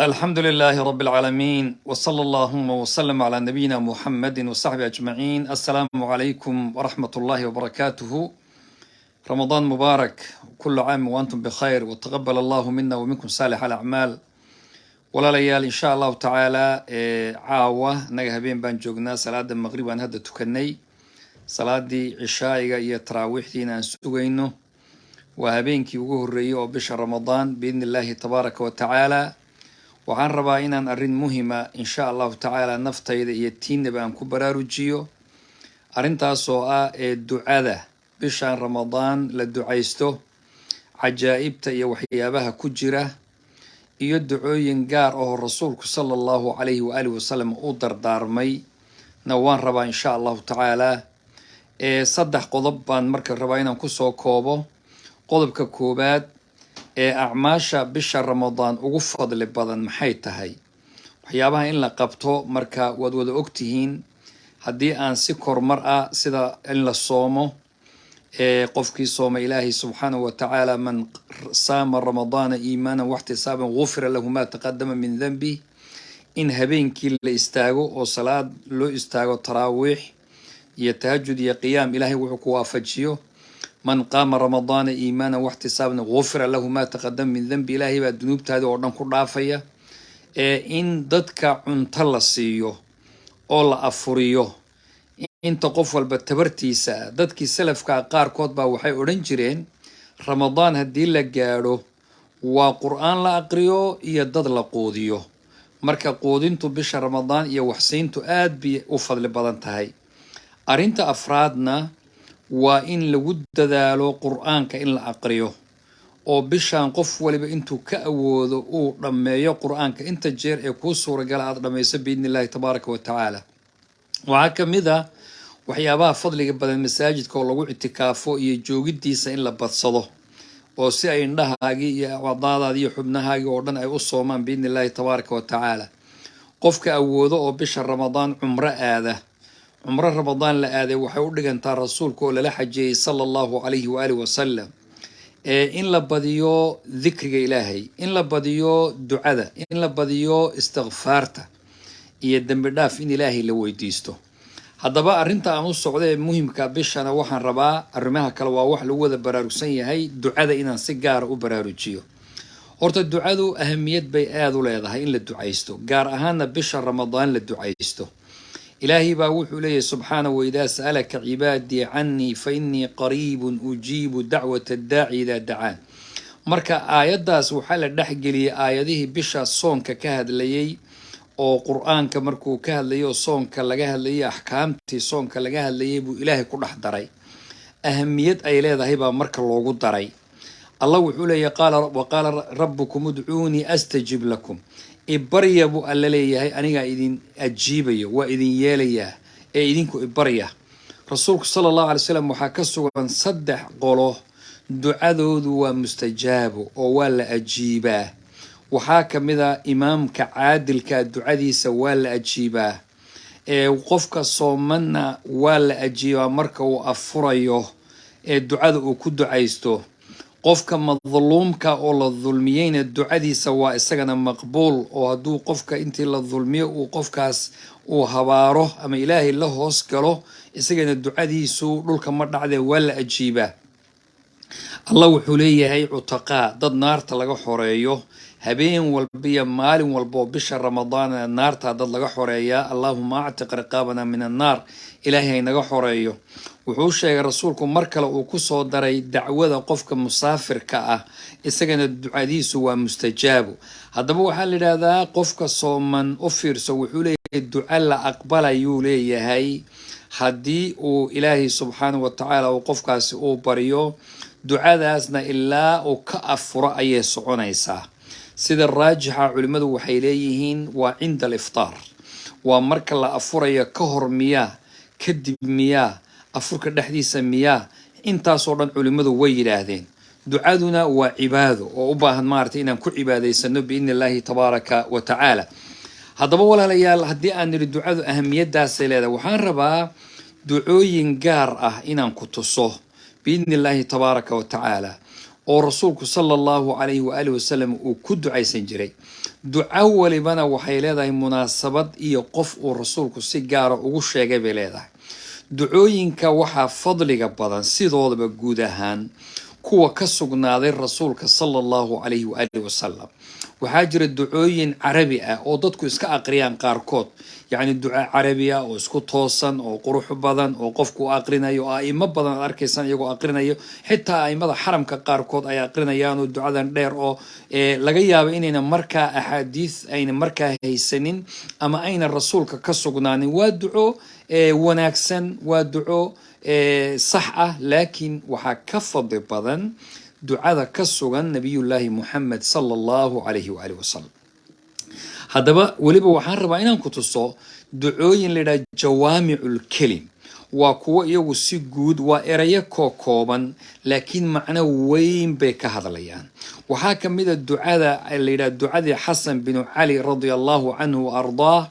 الحمد لله رب العالمين وصلى اللهم وسلم على نبينا محمد وصحبه أجمعين. السلام عليكم ورحمة الله وبركاته. رمضان مبارك، كل عام وأنتم بخير، وتقبل الله منا ومنكم صالح الأعمال. ولا ليال إن شاء الله تعالى عاوة نجهبين بان جوجنا صلاة المغرب أن هذا تكني صلاة دي عشاء يا تراويح دينا سوينه وهبين كي وجوه الريو بشهر رمضان بإذن الله تبارك وتعالى. waxaan rabaa inaan arrin muhiima insha allahu tacaala naftayda iyo tiinaba aan ku baraarujiyo arrintaasoo ah ee ducada bishaan ramadaan la ducaysto, cajaa'ibta iyo waxyaabaha ku jira, iyo ducooyin gaar oo rasuulku sala allahu calayhi waalihi wasalam u dardaarmay na waan rabaa insha allahu tacaala. Saddex qodob baan marka rabaa inaan kusoo koobo. qodobka koobaad ee acmaasha bisha ramadaan ugu fadli badan maxay tahay, waxyaabaha in la qabto marka waad wada ogtihiin. haddii aan si kormar ah sida in la soomo, qofkii sooma ilaahay subxaanahu wa tacaala man saama ramadaana iimaanan waxtisaaban gufira lahu maa taqadama min danbi, in habeenkii la istaago oo salaad loo istaago taraawiix iyo tahajud iyo qiyaam ilaahay wuxuu ku waafajiyo. من قام رمضان إيمانا واحتسابا غفر له ما تقدم من ذنب إلهي بعد ذنوب هذه أردن كرافية. إن ضدك عنتلسيو أو أفريو إن تقفل بتبرتيسا ضدك سلف كقار كتبة وحي أورنجرين رمضان هدي لك جارو وقرآن لا أقريو يدد لقوديو مركا قودين بش رمضان يا وحسين تؤاد بأفضل بدن تهي أرنت أفرادنا waa in lagu dadaalo qur'aanka in la aqriyo oo bishaan qof waliba intuu ka awoodo uu dhammeeyo qur'aanka inta jeer ee kuu suuragala aad dhammayso biidnillaahi tabaaraka wa tacaala. waxaa ka mid ah waxyaabaha fadliga badan masaajidka oo lagu itikaafo iyo joogidiisa in la badsado oo si ay indhahaagii iyo acdaadaadii iyo xubnahaagii oo dhan ay u soomaan biidnillaahi tabaaraka wa tacaala. qofka awoodo oo bisha ramadaan cumro aada, cumro ramadaan la aaday waxay u dhigantaa rasuulka oo lala xajiyey sala allahu calayhi waalihi wasalam. in la badiyo dikriga ilaahay, in la badiyo ducada, in la badiyo istikfaarta iyo dembi dhaaf in ilaahay la weydiisto. haddaba arrinta aan u socda ee muhimka bishana waxaan rabaa, arrimaha kale waa wax lagu wada baraarugsan yahay, ducada inaan si gaara u baraarujiyo. horta ducadu ahamiyad bay aada u leedahay in la ducaysto, gaar ahaana bisha ramadaan la ducaysto. إلهي باوحو لي سبحانه وإذا سألك عبادي عني فإني قريب أجيب دعوة الداعي إذا دعان. مركا آيات داس وحالة دحقلي آياته بشا صونك كهد ليي أو قرآن كمركو كهد ليي وصونك لغاها ليي أحكامتي صونك لغاها ليي بو إلهي كل حدري. أهمية أيلي ذهيبا مركا اللوغو دري. الله وحولي وقال ربكم ادعوني أستجب لكم. إبريا بو ألليهي أنيقا إذن أجيبيا وإذن ياليا إذنكو إبريا. رسولك صلى الله عليه وسلم وحاكسوا عن صدح قوله دعاذو ذو مستجاب ووال أجيبا. وحاكم إذا إمام كعادل كدعاذي سوال أجيبا. وقفك صومنا وال أجيبا مركا وأفريو دعاذو كدو عيستو. qofka madluumka oo la dulmiyeyna ducadiisa waa isagana maqbuul, oo hadduu qofka intii la dulmiyo uu qofkaas uu habaaro ama ilaahay la hoos galo isagana ducadiisu dhulka ma dhacdee waa la ajiibaa. allah wuxuu leeyahay cutaqaa, dad naarta laga xoreeyo habeen walba iyo maalin walba oo bisha ramadaan naarta dad laga xoreeyaa. allahuma actiq riqaabana min annaar, ilaahay naga xoreeyo. wuxuu sheegay rasuulku mar kale uu ku soo daray dacwada qofka musaafirka ah isagana ducadiisu waa mustajaabo. haddaba waxaa la yidhaahdaa qofka sooman u fiirso, wuxuu leeyahay duca la aqbalayuu leeyahay haddii uu ilaahay subxaanahu wa tacaala uu qofkaasi uu baryo. ducadaasna ilaa uu ka afuro ayay soconaysaa. sida raajixa culimmadu waxay leeyihiin waa cinda aliftaar, waa marka la afurayo ka hor miyaa, kadib miyaa, afurka dhexdiisa miyaa, intaasoo dhan culimmadu way yidhaahdeen. ducaduna waa cibaado oo u baahan maaragtay inaan ku cibaadaysano biidni illaahi tabaaraka wa tacaala. haddaba walaalayaal, haddii aan nidhi ducadu ahamiyadaasay leedahay, waxaan rabaa ducooyin gaar ah inaan ku tuso biidni illaahi tabaaraka wa tacaala oo rasuulku sala allahu calayhi waalihi wasalam uu ku ducaysan jiray. duco walibana waxay leedahay munaasabad iyo qof uu rasuulku si gaara ugu sheegay bay leedahay. ducooyinka waxaa fadliga badan sidoodaba guud ahaan kuwa ka sugnaaday rasuulka sallallahu alayhi wa alihi wasallam. waxaa jira ducooyin carabi ah oo dadku iska aqriyaan qaarkood, yacni duco carabi ah oo isku toosan oo qurux badan oo qofku aqrinayo, a'imo badan aad arkaysan iyagoo aqrinayo, xitaa a'imada xaramka qaarkood ay aqrinayaan oo ducadan dheer oo laga yaabo inayna markaa axaadiis ayna markaa haysanin ama ayna rasuulka ka sugnaanin. waa duco wanaagsan, waa duco sax ah, laakiin waxaa ka fadli badan ducada ka sugan nabiyullaahi muxamed sallallahu alayhi wa alihi wasallam. haddaba weliba waxaan rabaa inaan ku tuso ducooyin la yidhaha jawaamicul kelim. waa kuwo iyagu si guud, waa erayo kooban laakiin macno weyn bay ka hadlayaan. waxaa ka mid a ducada la yidhaha ducadii xasan binu cali radia allahu canhu wa ardaah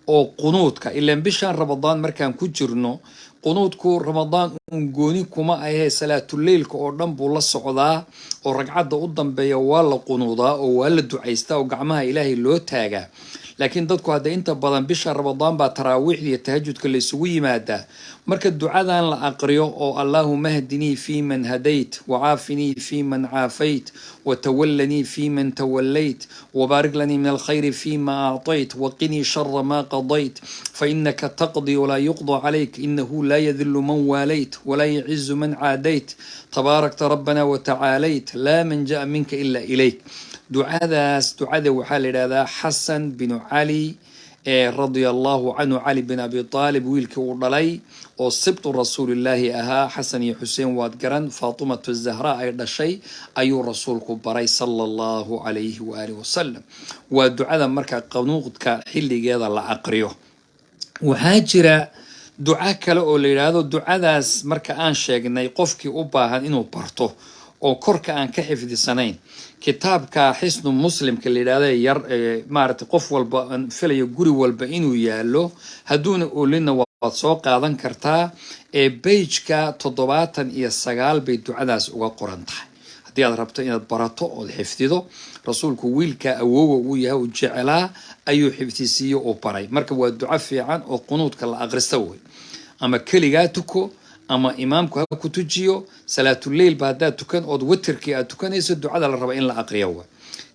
oo qunuudka, ilaan bishaan ramadaan markaan ku jirno, qunuudku ramadaan uun gooni kuma ahee salaatuleylka oo dhan buu la socdaa, oo ragcadda u dambeeya waa la qunuudaa oo waa la ducaystaa oo gacmaha ilaahay loo taagaa. laakiin dadku hadda inta badan bisha ramadaan baa taraawiixda iyo tahajudka la isugu yimaadaa. marka ducadan la aqriyo oo allaahuma hdinii fi man hadayt wacaafinii fi man caafayt watawallanii fi man tawallayt wabaarik lanii min alkhayri fima acطayt waqinii shara ma qadayt fainaka taqdii walaa yuqضى calayk inahu laa yadilu man waalayt walaa yacizu man caadayt tabaarakta rabbana watacaalayt laa manja'a minka ila ilayk. ducadaas ducada waxaa la yidhahdaa xasan binu cali radia allahu canhu, cali bin abi aalib wiilkii uu dhalay oo sibtu rasuulillaahi ahaa. xasan iyo xuseen waad garan, faatimatu zahra ay dhashay ayuu rasuulku baray sala allahu calayhi waalihi wasalam. waa ducada marka qanuudka xilligeeda la aqriyo. waxaa jira duco kale oo la yidhaahdo ducadaas marka aan sheegnay qofkii u baahan inuu barto oo korka aan ka xifdisanayn, kitaabka xisnu muslimka la yidhahda yar maaragtay qof walba aan filayo guri walba inuu yaalo, hadduuna oolina waad soo qaadan kartaa. beijka 79 bay ducadaas uga qoran tahay. haddii aad rabto inaad barato ood xifdido, rasuulku wiilka awoowa uu yahay u jecelaa ayuu xifdisiiyo oo baray. marka waa duco fiican oo qunuudka la aqrista wey, ama keligaa tuko ama imaamku ha ku tujiyo. salaatuleyl ba haddaad tukan ood witirkii aad tukanayso, ducada la raba in la aqriyo wa.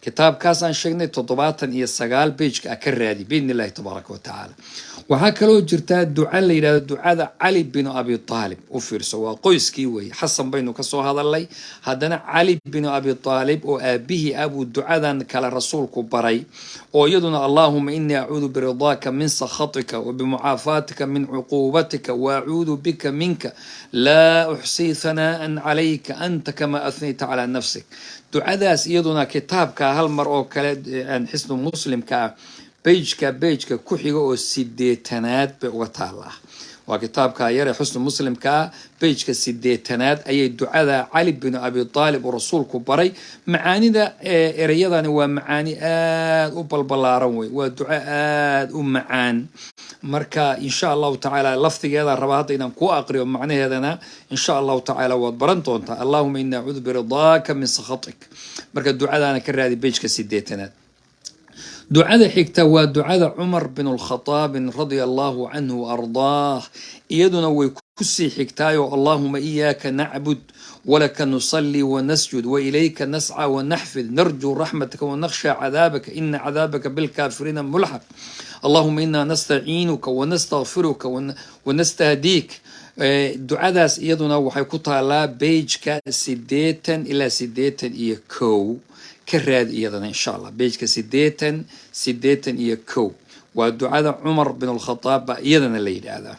kitaabkaas aan sheegnay 79 beijka ka raadi biidni illaahi tabaaraka wa tacaala. waxaa kaloo jirtaa duca la yidhahdo ducada cali binu abi aalib. u fiirso, waa qoyskii weeye. xasan baynu ka soo hadalnay, haddana cali binu abi aalib oo aabihii ah buu ducadan kale rasuulku baray, oo iyaduna allaahuma inii acuudu biridaaka min sakhatika wabimucaafaatika min cuquubatika waacuudu bika minka laa uxsii hanaa'an calayka anta kama athnayta calaa nafsik. ducadaas iyaduna kitaabka hal mar oo kale aan xisnu muslimka ah beijka ku xiga oo 80aad bay uga taallaa. waa kitaabka yare xusnu muslimka beijka 80aad ayay ducada cali bin abi aalib oo rasuulku baray. macaanida ereyadani waa macaani aad u balbalaaran wey, waa duco aad u macaan. marka insha allahu tacaala laftigeeda raba hadda inaan ku aqriyo, macnaheedana insha allahu tacaala waad baran doontaa. allahuma inii acuudu biridaaka min sakhatik. marka ducadaana ka raadi beijka 80aad. ducada xigta waa ducada cumar bin alkhataab radia allahu canhu wa ardaah. iyaduna way kusii xigtaayo allahuma iyaaka nacbud walaka nusalli wanasjud wailayka nasca wanaxfid narjuu raxmataka wanakhsha cadaabaka ina cadaabaka bilkaafiriina mulxaq. allahuma inaa nastaciinuka wanastakfiruka wanastahdiik. ducadaas iyaduna waxay ku taalaa beijka 80 ilaa 81 ka raadi iyadana insha allah. beijka 81 waa ducada cumar bin alkhataab baa iyadana la yidhaahdaa.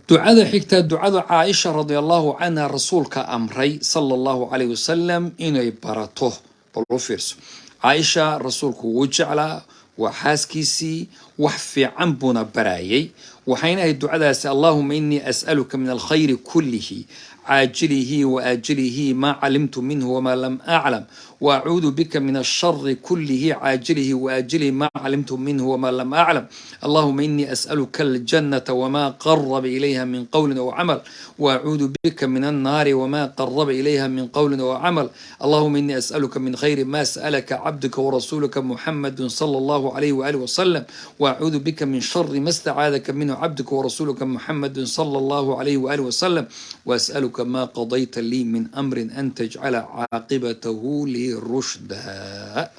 ducada xigta ducada caaisha radia allahu canha rasuulka amray sala allahu calayhi wasalam inay barato. bal u fiirso, caaisha rasuulku wuu jeclaa, waa xaaskiisii, wax fiican buuna barayay. waxayna ahayd ducadaasi allahuma inii as'aluka min alkhayri kullihi عاجله وآجله ما علمت منه وما لم أعلم وأعوذ بك من الشر كله عاجله وآجله ما علمت منه وما لم أعلم اللهم إني أسألك الجنة وما قرب إليها من قول أو عمل وأعوذ بك من النار وما قرب إليها من قول أو عمل اللهم إني أسألك من خير ما سألك عبدك ورسولك محمد صلى الله عليه وآله وسلم وأعوذ بك من شر ما استعاذك منه عبدك ورسولك محمد صلى الله عليه وآله وسلم وأسألك ما قضيت لي من أمر أن تجعل عاقبته لي رشدا.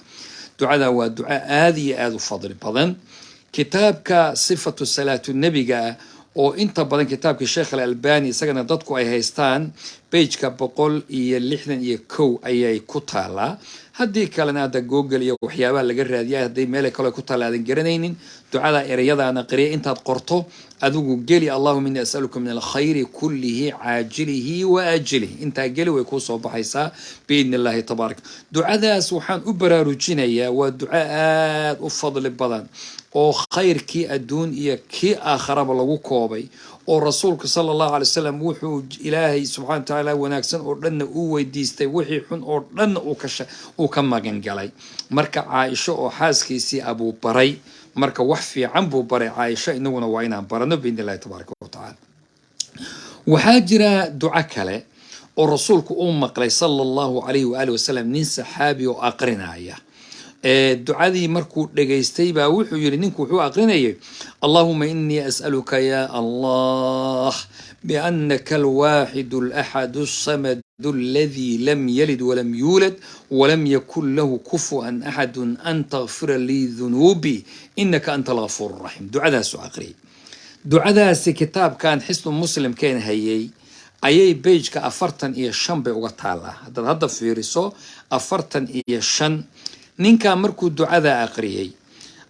دعاء ودعاء هذه فضل بدن كتابك صفة صلاة النبي oo inta badan kitaabka Sheikh Al-Albani isagana dadku ay haystaan page-ka 161 ayay ku taalaa haddii kalena aad Google iyo waxyaabaha laga raadiyaa haddii meel kale ku taalaadan garanaynin ducada erayadaana qariya intaad qorto adigu geli Allahumma inni as'aluka min al-khayri kullihi aajilihi wa ajilihi inta geli way ku soo baxaysaa biidnillahi tabaarak. ducadaas waxaan u baraarujinayaa waa ducaa aad u fadli badan oo khayrkii adduun iyo kii aakhiraba lagu koobay oo rasuulka sallallahu alayhi wasallam wuxuu ilaahay subhanahu wa ta'ala wanaagsan oo dhan uu weydiistay wixii xun oo dhan uu ka magan galay. marka Aisha oo xaaskiisii Abu Baray marka wax fiican buu baray Aisha inaguna waa inaan barano biidnillahi tabaaraka wa ta'ala. waxaa jira duca kale oo rasuulku uu maqlay sallallahu alayhi wa alihi wasallam nin saxaabi oo aqrinaya دعادي مركو دغيستي با وحو يري نينكو وحو اقرينايي اللهم اني اسالك يا الله بانك الواحد الاحد الصمد الذي لم يلد ولم يولد ولم يكن له كفوا احد ان تغفر لي ذنوبي انك انت الغفور الرحيم. دعاء اقري دعاء كتاب كان حسن مسلم كان هيي ayay page-ka 45 bay uga taalaa hadda fiiriso 45 ninka markuu ducada aqriyay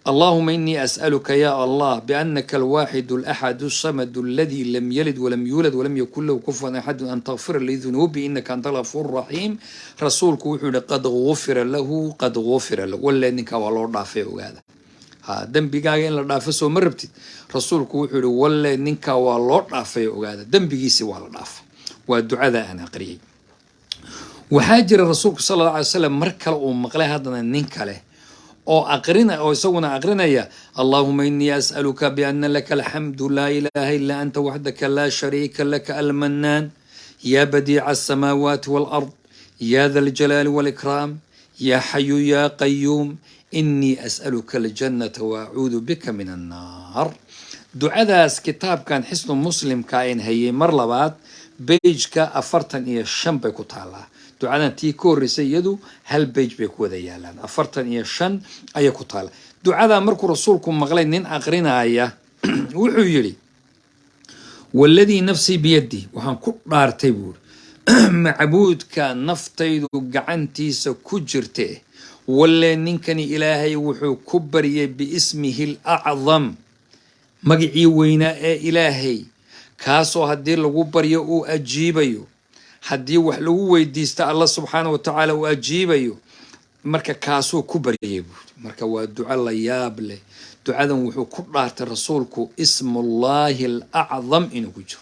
اللهم إني أسألك يا الله بأنك الواحد الأحد الصمد الذي لم يلد ولم يولد ولم يكن له كفوا أحد أن تغفر لي ذنوبي إنك أنت الغفور الرحيم. رسولك وحول قد غفر له ولا إنك والله ضعفه هذا دنبي قاعد إن ضعفه مربتي رسولك وحول ولا إنك والله ضعفه هذا دنبي جيسي والله ضعف والدعاء أنا أقريه. وحاجر الرسول صلى الله عليه وسلم مركل ومقله هذا النك له أو أقرنا أو يسونا أقرنا يا اللهم إني أسألك بأن لك الحمد لا إله إلا أنت وحدك لا شريك لك المنان يا بديع السماوات والأرض يا ذا الجلال والإكرام يا حي يا قيوم إني أسألك الجنة وأعوذ بك من النار. دعاء كتاب كان حسن مسلم كائن هي مرلبات بيجك أفرتن إيا الشنب كتالا دعانا تي كوري سيدو هل بيج بيكو ديالان أفرتن إيا الشن أي كتالا. دعانا مركو رسولكم مغلين نين أغرنا أيا وحو يلي والذي نفسي بيدي وحان كبار تيبور معبود كان نفتيدو قعنتي سكجرته ولا ننكني إلهي وحو كبري باسمه الأعظم مقعي ويناء إلهي كاسو هدي لغو بريو أجيبيو هدي وحلو ويديستا الله سبحانه وتعالى وأجيبيو مركا كاسو كبريو مركا ودعا الله يابله دعا وحو كبرات رسولكو اسم الله الأعظم إنو جو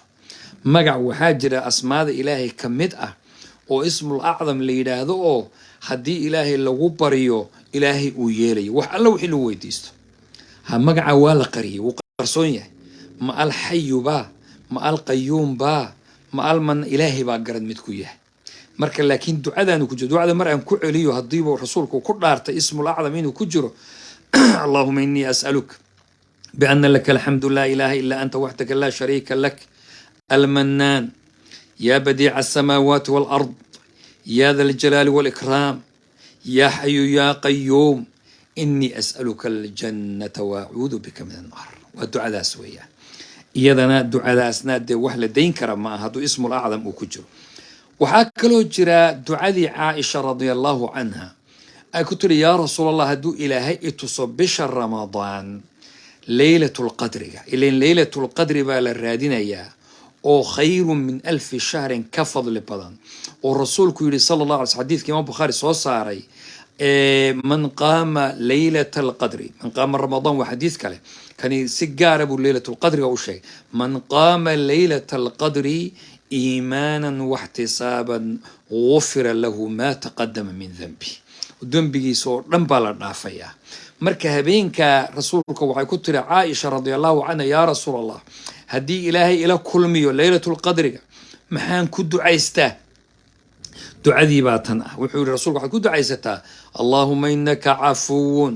مقع وحاجر أسماء إلهي كمدأة واسم الأعظم ليلادو هدي إلهي لغو بريو إلهي ويلي وحلو وحلو ويديستا ها مقع والا قريه وقرصونيه ما الحي با ما القيوم با ما المن إلهي با قرد متكويه مركا لكن دعاء نكجو دعاء مرأة كعليو هالضيبو رسولك وكرارت اسم الأعظم إنو كجرو اللهم إني أسألك بأن لك الحمد لا إله إلا أنت وحدك لا شريك لك المنان يا بديع السماوات والأرض يا ذا الجلال والإكرام يا حي يا قيوم إني أسألك الجنة وأعوذ بك من النار. والدعاء سوية iyadana ducadaasna de wax la deyn kara ma aha ismu al-a'zam uu ku jiro. waxaa kaloo jira ducadii Aisha radiyallahu anha ay ku tiri yaa rasuulallah hadduu ilaahay ituso bisha ramadaan laylatul qadriga ileen laylatul qadri baa la raadinayaa oo khayrun min 1000 shahrin ka fadli badan oo rasuulku yiri sallallahu alayhi wasallam xadiiska Imam Bukhari soo saaray من قام ليلة القدر من قام رمضان وحديث كله كان سجارة ليلة القدر أو شيء من قام ليلة القدر إيمانا واحتسابا غفر له ما تقدم من ذنبه ذنبه صور لم بلر نافيا مركا هبينك رسولك وحي كتر عائشة رضي الله عنها يا رسول الله هدي إلهي إلى كل ميو ليلة القدر محان كدو عيسته دعادي باتنا وحول رسولك وحي كدو عيسته اللهم إنك عفو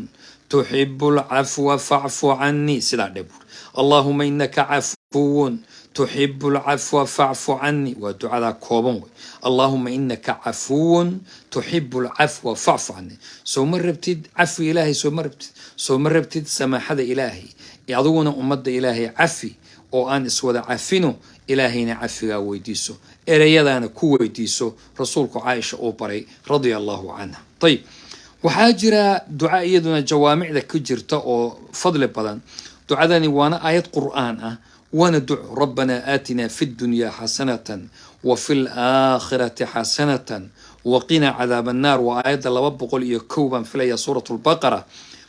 تحب العفو فاعف عني سيدا دبور اللهم إنك عفو تحب العفو فاعف عني ودعاء كوبون اللهم إنك عفو تحب العفو فاعف عني سو مربتد عفو إلهي سو مربتد سماحة إلهي يعضونا أمد إلهي عفي أو أن اسود عفينو إلهينا عفي ويديسو إريادانا كو ويديسو رسولك عائشة أوبري رضي الله عنها طيب وحاجرة دعاء يدنا جوامع ذا كجرتا أو فضل بدن دعاء وانا آيات قرآن وانا دعو ربنا آتنا في الدنيا حسنة وفي الآخرة حسنة وقنا عذاب النار وآيات الله بقول يكوبا في سورة البقرة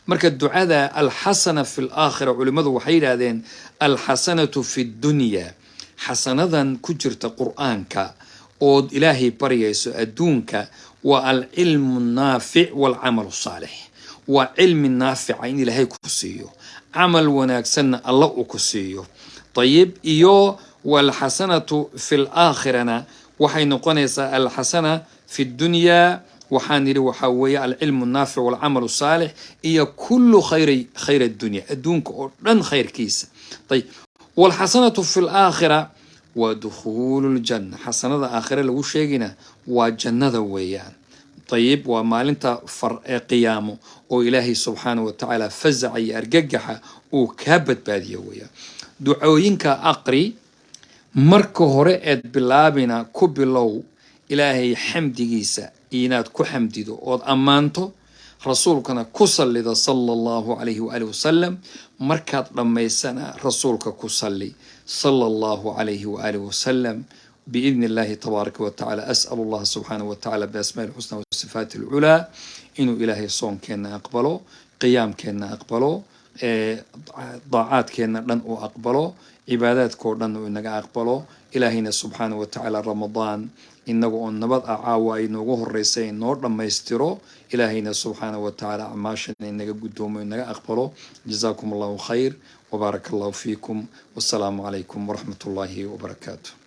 مركز الدعاء الحسنة في الآخرة علماء وحيد هذين الحسنة في الدنيا حسنة كجرتا قرآنك أود إلهي بريس أدونك والعلم النافع والعمل الصالح وعلم النافع إن إلهي كسيو عمل وناكسن الله كسيو طيب إيو والحسنة في الآخرة وحين قنيس الحسنة في الدنيا وحانير وحوية العلم النافع والعمل الصالح إيو كل خير الدنيا أدونك أردن خير كيس طيب والحسنة في الآخرة ودخول الجنة حسنة آخرة لو شيقنا وجنة ويان طيب وما لنت فرق قيامه وإلهي سبحانه وتعالى فزع يرججها وكابت بادية ويا دعوينك أقري مركه رئت بلابنا كبلو إلهي حمديسا إينات كحمديدو أود أمانتو رسولكنا كسل صلى الله عليه وآله وسلم مركات لما يسنى رسولك كسلي صلى الله عليه وآله وسلم بإذن الله تبارك وتعالى أسأل الله سبحانه وتعالى بأسماء الحسنى والصفات العلى إنه إلهي صوم كنا أقبله قيام كنا أقبله ضاعات كنا لن أقبله عبادات كورن إنك أقبله إلهينا سبحانه وتعالى رمضان إنه النبض أعاوى إنه الرئيسين نور لما يستروا إلهينا سبحانه وتعالى عماشا إنك قدوم إنك أقبله جزاكم الله خير وبارك الله فيكم والسلام عليكم ورحمة الله وبركاته.